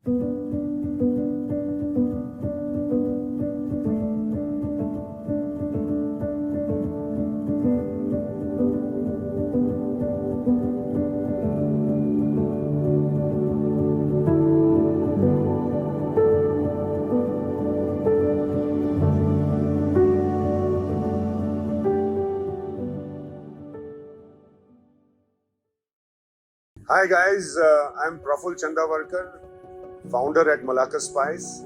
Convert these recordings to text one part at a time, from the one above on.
Hi guys, I'm Praful Chandawarkar, founder at Malaka Spice,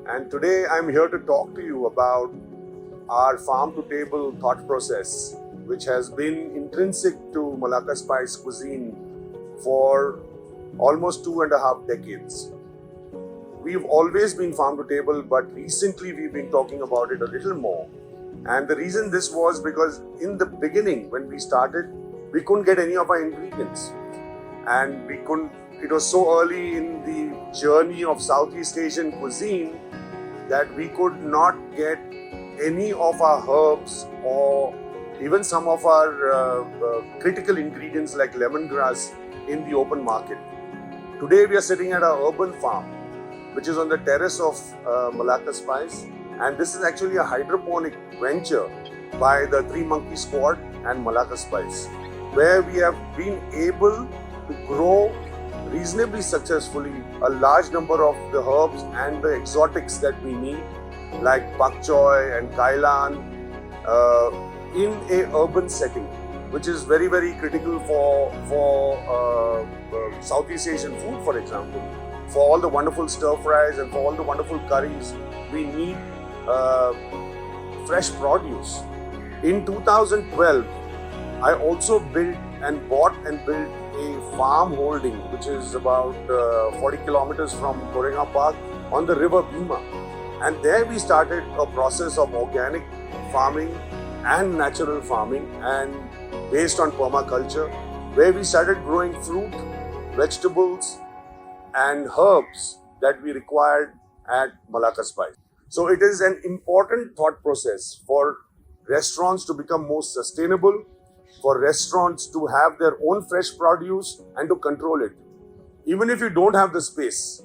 and today I'm here to talk to you about our farm to table thought process, which has been intrinsic to Malaka Spice cuisine for almost 2.5 decades. We've always been farm to table, but recently we've been talking about it a little more. And the reason this was because in the beginning, when we started, we couldn't get any of our ingredients. And it was so early in the journey of Southeast Asian cuisine that we could not get any of our herbs or even some of our critical ingredients like lemongrass in the open market. Today we are sitting at our urban farm, which is on the terrace of Malaka Spice, and this is actually a hydroponic venture by the Three Monkey Squad and Malaka Spice, where we have been able to grow reasonably successfully a large number of the herbs and the exotics that we need, like pak choy and kailan, in a urban setting, which is very, very critical for Southeast Asian food, for example. For all the wonderful stir fries and for all the wonderful curries, we need fresh produce. In 2012, I also bought and built a farm holding, which is about 40 kilometers from Korenga Park on the river Bhima. And there we started a process of organic farming and natural farming and based on permaculture, where we started growing fruit, vegetables and herbs that we required at Malaka Spice. So it is an important thought process for restaurants to become more sustainable, for restaurants to have their own fresh produce and to control it. Even if you don't have the space,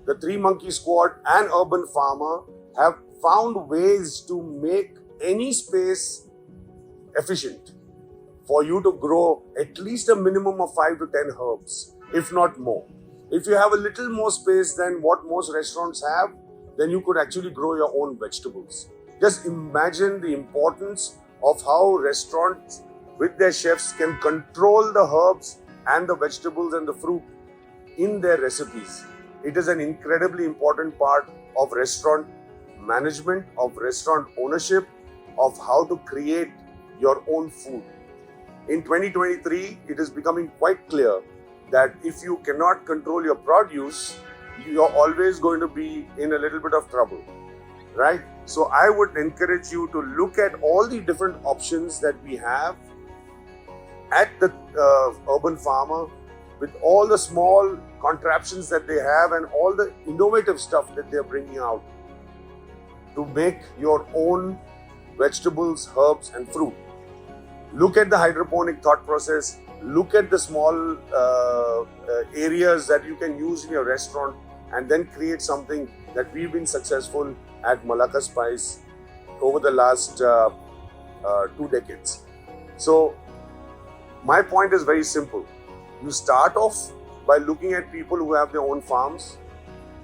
the Three Monkey Squad and Urban Farmer have found ways to make any space efficient for you to grow at least a minimum of 5 to 10 herbs, if not more. If you have a little more space than what most restaurants have, then you could actually grow your own vegetables. Just imagine the importance of how restaurants with their chefs can control the herbs and the vegetables and the fruit in their recipes. It is an incredibly important part of restaurant management, of restaurant ownership, of how to create your own food. In 2023, it is becoming quite clear that if you cannot control your produce, you're always going to be in a little bit of trouble, right? So I would encourage you to look at all the different options that we have at the urban farmer, with all the small contraptions that they have and all the innovative stuff that they're bringing out to make your own vegetables, herbs and fruit. Look at the hydroponic thought process. Look at the small areas that you can use in your restaurant and then create something that we've been successful at Malaka Spice over the last 2 decades. So my point is very simple. You start off by looking at people who have their own farms.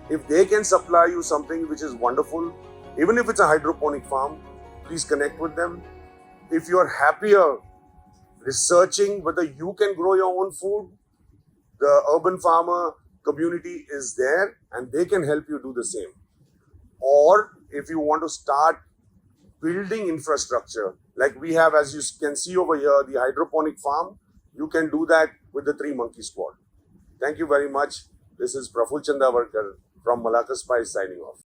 If they can supply you something which is wonderful, even if it's a hydroponic farm, please connect with them. If you're happier researching whether you can grow your own food, the urban farmer community is there and they can help you do the same. Or if you want to start building infrastructure, like we have, as you can see over here, the hydroponic farm, you can do that with the Three Monkey Squad. Thank you very much. This is Praful Chandawarkar from Malaka Spice signing off.